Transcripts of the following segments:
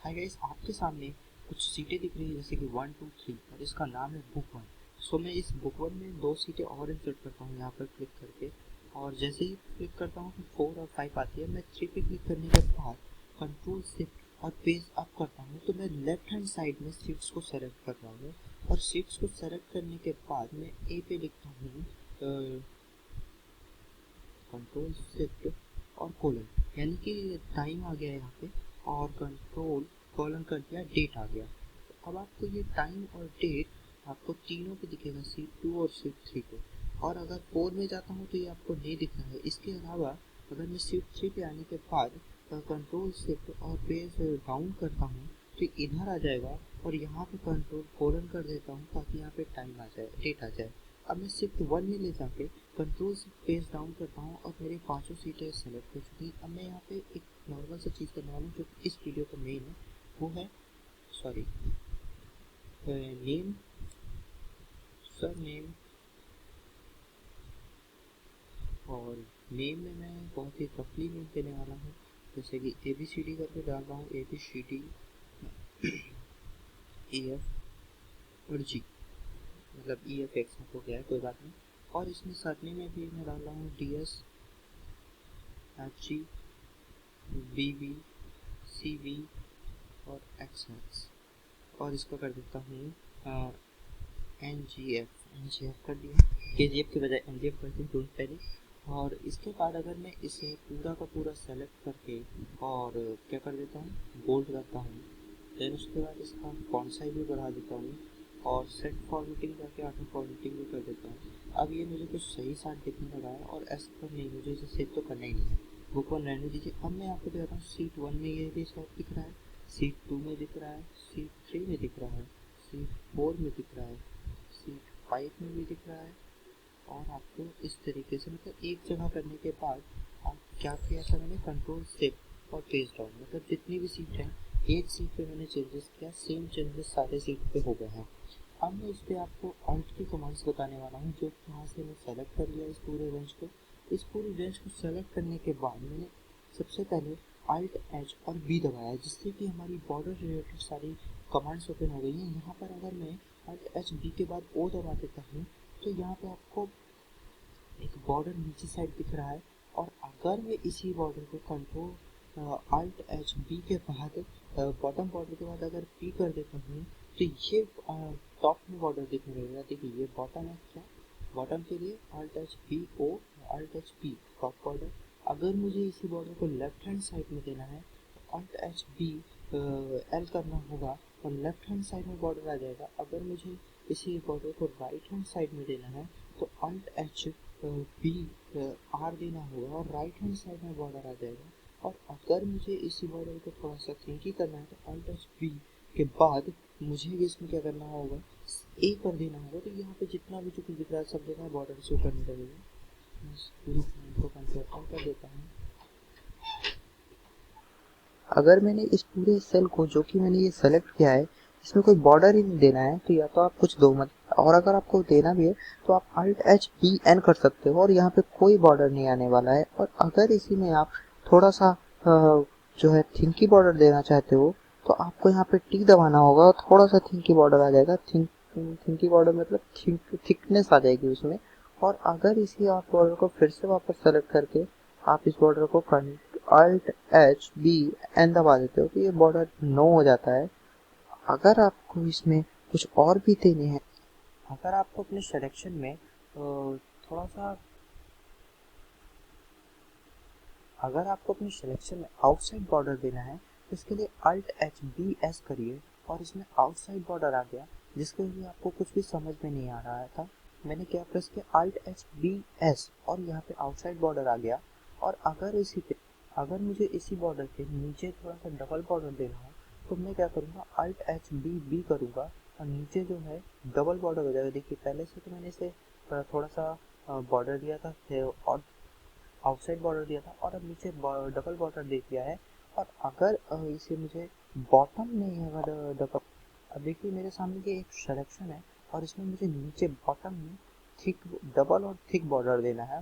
Hi guys, आपके सामने कुछ सीटें दिख रही है जैसे कि 1 2 3 और इसका नाम है बुक वन। सो मैं इस बुक वन में 2 सीटें और इंसर्ट करता हूँ यहाँ पर क्लिक करके, और जैसे ही क्लिक करता हूँ तो 4 और 5 आती है। मैं 3 पे क्लिक करने के बाद कंट्रोल शिफ्ट और पेज अप करता हूँ तो मैं लेफ्ट हैंड साइड में सीट्स को सेलेक्ट कर रहा हूँ, और सीट्स को सेलेक्ट करने के बाद मैं ए पे लिखता हूँ कंट्रोल शिफ्ट और कोलन, यानी कि टाइम आ गया यहाँ पे, और कंट्रोल कॉलन कर दिया, डेट आ गया। तो अब आपको ये टाइम और डेट आपको तीनों पे दिखेगा, सीट 2 और सीट 3 पे। और अगर 4 में जाता हूँ तो ये आपको नहीं दिख रहा है। इसके अलावा अगर मैं सीट 3 पे आने के बाद कंट्रोल शिफ्ट और पेज डाउन करता हूँ तो इधर आ जाएगा, और यहाँ पे कंट्रोल कोलन कर देता हूँ ताकि यहाँ पे टाइम आ जाए, डेट आ जाए। अब मैं शिफ्ट 1 में ले जाके कंट्रोल से पेज डाउन करता हूँ और मेरी पांचों सीटें सेलेक्ट हो चुकी। अब मैं यहाँ पे एक नॉर्मल सा चीज़ करने वाला हूँ जो इस वीडियो का मेन है, वो है नेम, सर नेम। और नेम में मैं बहुत ही रफली नेम देने वाला हूँ, जैसे कि ABCD करके डाल रहा हूँ, ABCD EF और G, मतलब EFX हो गया है, कोई बात नहीं। और इसमें सरनेम में भी मैं डाल रहा हूँ DS HG BB CV और XX, और इसका कर देता हूँ NGF कर दिया, KGF के बजाय NGF कर दिया, डोंट पैनिक। और इसके बाद अगर मैं इसे पूरा का पूरा सेलेक्ट करके और क्या कर देता हूँ, बोल्ड करता हूँ, देन उसके बाद इसका फॉन्ट साइज भी बढ़ा देता हूँ और सेट फॉर्मेटिंग करके ऑटो फॉर्मेटिंग भी कर देता हूँ। अब ये मुझे कुछ सही साथ दिखने लगा है, और ऐसा तो नहीं, मुझे इसे सेव तो करना ही नहीं है, बुक वन रहने दीजिए। अब मैं आपको दिखाता हूँ, सीट 1 में ये भी सब दिख रहा है, सीट 2 में दिख रहा है, सीट 3 में दिख रहा है, सीट 4 में दिख रहा है, सीट 5 में भी दिख रहा है। और आपको इस तरीके से, मतलब एक जगह करने के बाद आप क्या किया था, मैंने कंट्रोल शिफ्ट और पेज डाउन, मतलब जितनी भी सीट है एक सीट पे मैंने चेंजेस किया, सेम चेंजेस सारे सीट पे हो गए हैं। अब मैं इस पर आपको अल्ट की कमांड्स बताने वाला हूँ, जो यहाँ से मैं सेलेक्ट कर लिया इस पूरे रेंज को। इस पूरी रेंज को सेलेक्ट करने के बाद मैंने सबसे पहले अल्ट एच और बी दबाया, जिससे कि हमारी बॉर्डर रिलेटेड सारी कमांड्स ओपन हो गई हैं। यहाँ पर अगर मैं अल्ट एच बी के बाद ओ दबा देता हूँ तो यहाँ पे आपको एक बॉर्डर नीचे साइड दिख रहा है। और अगर मैं इसी बॉर्डर को कंट्रोल अल्ट एच बी के बाद बॉटम बॉर्डर के बाद अगर पी कर देता हूँ तो ये टॉप में बॉर्डर दिखने लगेगा। देखिए ये बॉटम है, क्या बॉटम के लिए alt H B O, alt H B top border. अगर मुझे इसी बॉर्डर को लेफ्ट हैंड साइड में देना है तो अल्ट एच बी एल करना होगा और लेफ्ट हैंड साइड में बॉर्डर आ जाएगा। अगर मुझे इसी बॉर्डर को राइट हैंड साइड में देना है तो अल्ट एच बी आर देना होगा और राइट हैंड साइड में बॉर्डर आ जाएगा। और अगर मुझे इसी बॉर्डर को थोड़ा सा थिंकी करना है तो अल्ट एच बी के बाद मुझे इसमें क्या करना होगा, ए कर देना होगा। तो यहाँ पे जितना भी जो कुछ दिख रहा है सब जगह बॉर्डर शो करने लगेगा। पूरी को कंट्रोल कर देता हूँ। अगर मैंने इस पूरे सेल को, जो कि मैंने ये सेलेक्ट किया है, इसमें कोई बॉर्डर ही नहीं देना है तो या तो आप कुछ दो मत, और अगर आपको देना भी है तो आप अल्ट एच बी एन कर सकते हो और यहाँ पे कोई बॉर्डर नहीं आने वाला है। और अगर इसी में आप थोड़ा सा जो है थिंकी बॉर्डर देना चाहते हो तो आपको यहाँ पे टी दबाना होगा और थोड़ा सा थिंकी बॉर्डर आ जाएगा। थिंकी बॉर्डर मतलब थिकनेस आ जाएगी उसमें। और अगर इसी आप बॉर्डर को फिर से वापस सेलेक्ट करके आप इस बॉर्डर को अल्ट एच बी एन दबा देते हो तो ये बॉर्डर नो हो जाता है। अगर आपको इसमें कुछ और भी देने हैं, अगर आपको अपने सिलेक्शन में थोड़ा सा, अगर आपको अपने सिलेक्शन में आउटसाइड बॉर्डर देना है तो इसके लिए अल्ट एच बी एस करिए और इसमें आउटसाइड बॉर्डर आ गया, जिसके लिए आपको कुछ भी समझ में नहीं आ रहा था। मैंने क्या प्रेस किया, अल्ट एच बी एस, और यहाँ पे आउटसाइड बॉर्डर आ गया। और अगर मुझे इसी बॉर्डर के नीचे थोड़ा सा डबल बॉर्डर देना हो तो मैं क्या करूँगा, अल्ट एच बी बी करूँगा और नीचे जो है डबल बॉर्डर हो जाएगा। देखिए पहले से तो मैंने इसे थोड़ा सा बॉर्डर दिया था और आउटसाइड बॉर्डर दिया था, और अब नीचे डबल बॉर्डर दे दिया है। और अगर इसे मुझे बॉटम में अगर डबल, अब देखिए मेरे सामने ये एक सिलेक्शन है और इसमें मुझे नीचे बॉटम में थिक डबल और थिक बॉर्डर देना है।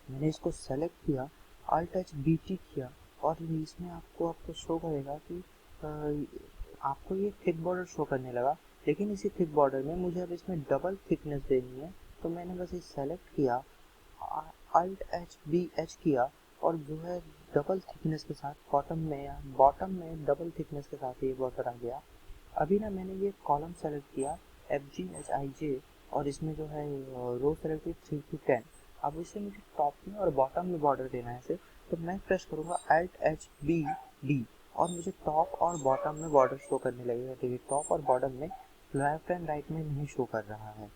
मैंने इसको सेलेक्ट किया, अल्ट एच बी टी किया और इसमें आपको शो करेगा कि आपको ये थिक बॉर्डर शो करने लगा, लेकिन इसी थिक बॉर्डर में मुझे अब इसमें डबल थिकनेस देनी है। तो मैंने बस ये सेलेक्ट किया, Alt H B H किया, और जो है डबल थिकनेस के साथ बॉटम में डबल थिकनेस के साथ ये बॉर्डर आ गया। अभी ना मैंने ये कॉलम सेलेक्ट किया FGHIJ, और इसमें जो है रो सेलेक्ट की 3 to 10। अब इसे मुझे टॉप में और बॉटम में बॉर्डर देना है सिर्फ, तो मैं प्रेस करूँगा Alt H B D, और मुझे टॉप और बॉटम में बॉर्डर शो करने लगेगा। देखिए टॉप और बॉटम में लेफ्ट एंड राइट में नहीं शो कर रहा है।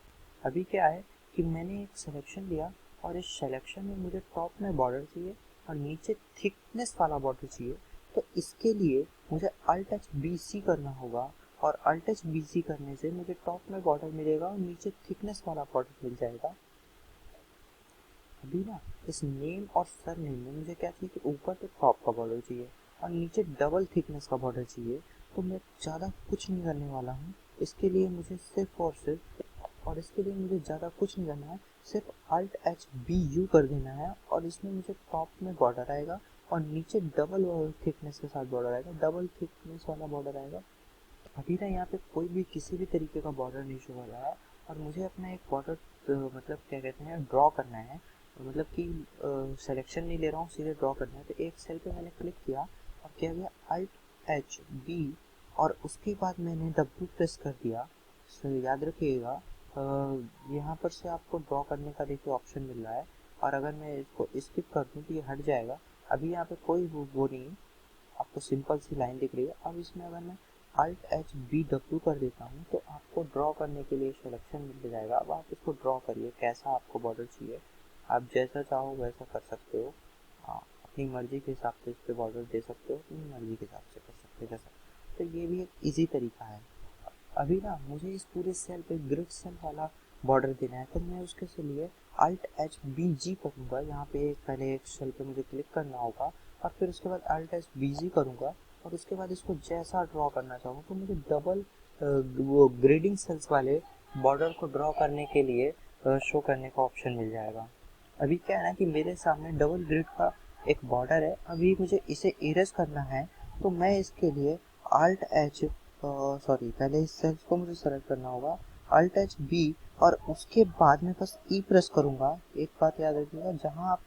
अभी क्या है कि मैंने एक सिलेक्शन लिया, और इस सिलेक्शन में मुझे टॉप में बॉर्डर चाहिए और नीचे थिकनेस वाला बॉर्डर चाहिए। तो इसके लिए मुझे Alt H BC करना होगा, और Alt H BC करने से मुझे टॉप में बॉर्डर मिलेगा और नीचे थिकनेस वाला बॉर्डर मिल जाएगा। अभी ना इस नेम और सर नेम में मुझे क्या चाहिए कि ऊपर तो टॉप का बॉर्डर चाहिए और नीचे डबल थिकनेस का बॉर्डर चाहिए। तो मैं ज़्यादा कुछ नहीं करने वाला हूँ, इसके लिए मुझे सिर्फ और सिर्फ इसके लिए मुझे ज़्यादा कुछ नहीं करना है, सिर्फ Alt H B U कर देना है, और इसमें मुझे टॉप में बॉर्डर आएगा और नीचे डबल थिकनेस के साथ बॉर्डर आएगा, डबल थिकनेस वाला बॉर्डर आएगा। अभी ना यहाँ पे कोई भी किसी भी तरीके का बॉर्डर नहीं शो कर रहा है, और मुझे अपना एक बॉर्डर मतलब क्या कहते हैं ड्रॉ करना है। मतलब कि सिलेक्शन नहीं ले रहा हूँ, सीधे ड्रॉ करना है। तो एक सेल पे मैंने क्लिक किया और क्या किया Alt H B, और उसके बाद मैंने W प्रेस कर दिया। याद रखिएगा यहाँ पर से आपको ड्रॉ करने का देखिए ऑप्शन मिल रहा है, और अगर मैं इसको स्किप कर दूँ तो ये हट जाएगा। अभी यहाँ पे कोई वो नहीं, आपको सिंपल सी लाइन दिख रही है। अब इसमें अगर मैं Alt H B W कर देता हूँ तो आपको ड्रॉ करने के लिए सिलेक्शन मिल जाएगा। अब आप इसको ड्रॉ करिए, कैसा आपको बॉर्डर चाहिए, आप जैसा चाहो वैसा कर सकते हो। हाँ, अपनी मर्जी के हिसाब से इस पर बॉर्डर दे सकते हो, अपनी मर्जी के हिसाब से कर सकते हो जैसा। तो ये भी एक ईजी तरीका है। अभी ना मुझे इस पूरे सेल पे ग्रिड सेल वाला बॉर्डर देना है, तो मैं उसके लिए Alt H B G करूँगा। यहाँ पे पहले एक सेल पे मुझे क्लिक करना होगा, और फिर उसके बाद Alt H B G करूँगा, और उसके बाद इसको जैसा ड्रॉ करना चाहूँ तो मुझे डबल वो ग्रेडिंग सेल्स वाले बॉर्डर को ड्रॉ करने के लिए शो करने का ऑप्शन मिल जाएगा। अभी क्या है ना कि मेरे सामने डबल ग्रिड का एक बॉर्डर है, अभी मुझे इसे इरेज करना है। तो मैं इसके लिए Alt H पहले इस सेल्स को मुझे सेलेक्ट करना होगा, Alt H B, और उसके बाद में बस E प्रेस करूँगा। एक बात याद रखिएगा, जहाँ आप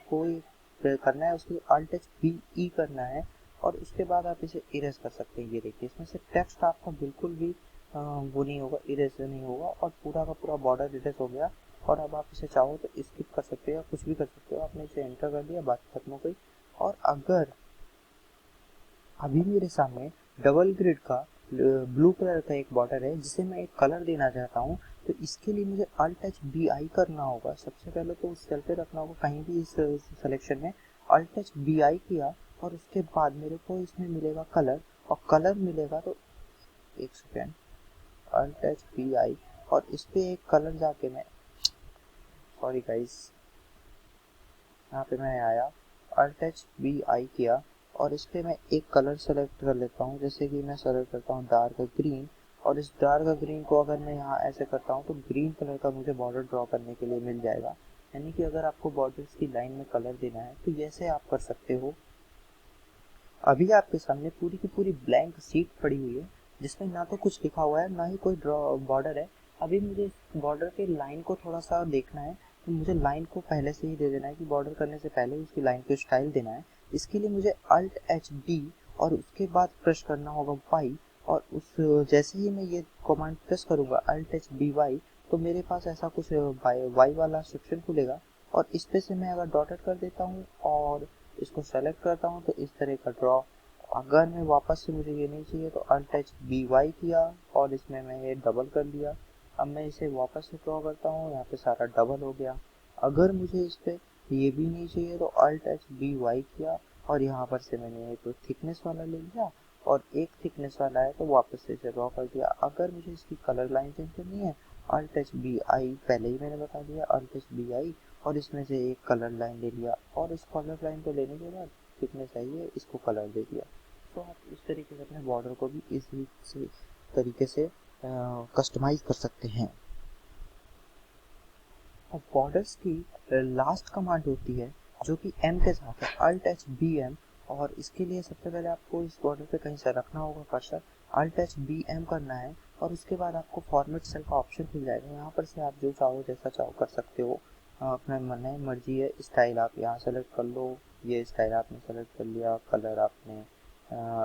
कोई करना है उसके लिए Alt H B E करना है, और उसके बाद आप इसे इरेज कर सकते हैं। ये देखिए इसमें से टेक्स्ट आपका बिल्कुल भी वो नहीं होगा, इरेज नहीं होगा, और पूरा का पूरा बॉर्डर इरेज हो गया। और अब आप इसे चाहो तो स्किप कर सकते हो या कुछ भी कर सकते हो। आपने इसे एंटर कर दिया, बात खत्म हो गई। और अगर अभी मेरे सामने डबल ग्रिड का ब्लू कलर का एक बॉर्डर है जिसे मैं एक कलर देना चाहता हूँ, तो इसके लिए मुझे Alt H B I करना होगा। सबसे पहले तो उस सेल पे रखना होगा कहीं भी इस सिलेक्शन में, Alt H B I किया, और उसके बाद मेरे को इसमें मिलेगा कलर, और कलर मिलेगा तो एक second, Alt H B I, और इस पे एक कलर जाके मैं सॉरी गाइस यहाँ पे मैं आया, Alt H B I किया, और इस पे मैं एक कलर सेलेक्ट कर लेता हूँ। जैसे कि मैं सेलेक्ट करता हूँ डार्क ग्रीन, और इस डार्क ग्रीन को अगर मैं यहाँ ऐसे करता हूँ तो ग्रीन कलर का मुझे बॉर्डर ड्रॉ करने के लिए मिल जाएगा। यानी कि अगर आपको बॉर्डर्स की लाइन में कलर देना है तो ऐसे आप कर सकते हो। अभी आपके सामने पूरी की पूरी ब्लैंक शीट पड़ी हुई है जिसमें ना तो कुछ लिखा हुआ है ना ही कोई बॉर्डर है। अभी मुझे बॉर्डर के लाइन को थोड़ा सा देखना है, तो मुझे लाइन को पहले से ही दे देना है कि बॉर्डर करने से पहले उसकी लाइन को स्टाइल देना है। इसके लिए मुझे Alt H D और उसके बाद प्रेस करना होगा Y, और उस जैसे ही मैं ये कमांड प्रेस करूँगा Alt H B Y, तो मेरे पास ऐसा कुछ Y वाला सेक्शन खुलेगा, और इस पे से मैं अगर डॉटेड कर देता हूँ और इसको सेलेक्ट करता हूँ तो इस तरह का ड्रॉ। अगर मैं वापस से मुझे ये नहीं चाहिए तो Alt H B Y किया और इसमें मैं ये डबल कर दिया। अब मैं इसे वापस से ड्रॉ करता हूँ, यहाँ पे सारा डबल हो गया। अगर मुझे इस पे ये भी नहीं चाहिए तो Alt H B Y किया, और यहाँ पर से मैंने एक थिकनेस वाला ले लिया, और एक थिकनेस वाला है तो वापस से इसे ड्रॉ कर दिया। अगर मुझे इसकी कलर लाइन चेंज करनी है, Alt H B I पहले ही मैंने बता दिया, Alt H B I, और इसमें से एक कलर लाइन ले लिया, और इस कलर लाइन को लेने के बाद थिकनेस चाहिए इसको कलर दे दिया। तो आप इस तरीके से अपने बॉर्डर को भी इसी तरीके से कस्टमाइज कर सकते हैं। और बॉर्डर्स की लास्ट कमांड होती है जो कि M के साथ है, Alt H B M, और इसके लिए सबसे पहले आपको इस बॉर्डर पे कहीं से रखना होगा cursor, Alt H B M करना है और उसके बाद आपको फॉर्मेट सेल का ऑप्शन खुल जाएगा। यहाँ पर से आप जो चाहो जैसा चाहो कर सकते हो, अपना मन है मर्जी है। स्टाइल आप यहाँ सेलेक्ट कर लो, ये स्टाइल आपने सेलेक्ट कर लिया, कलर आपने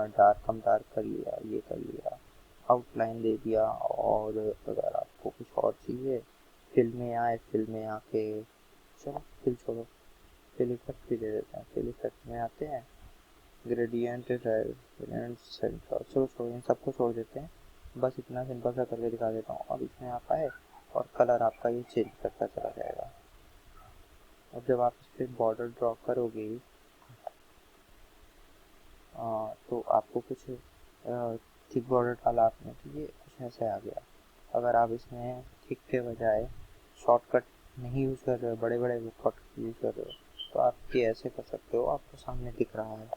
डार्क कम डार्क कर लिया, ये कर लिया, आउटलाइन दे दिया। और अगर आपको कुछ और चाहिए फिल में आए, फिल में आके चलो फिल छोड़ो, फिल इफेक्ट भी दे देते हैं। फिल इफेक्ट में आते हैं, ग्रेडियंट सेंटर, चलो छोड़ो इन सबको छोड़ देते हैं। बस इतना सिंपल सा करके दिखा देता हूँ। अब इसमें आप आए और कलर आपका ये चेंज करता चला जाएगा। अब जब आप इस पर बॉर्डर ड्रॉ करोगे तो आपको कुछ थिक बॉर्डर डाला आपने तो ये कुछ ऐसे आ गया। अगर आप इसमें थिक के बजाय शॉर्टकट नहीं यूज़ कर रहे हो, बड़े बड़े कट यूज़ कर रहे हो, तो आप ये ऐसे कर सकते हो। आपको सामने दिख रहा है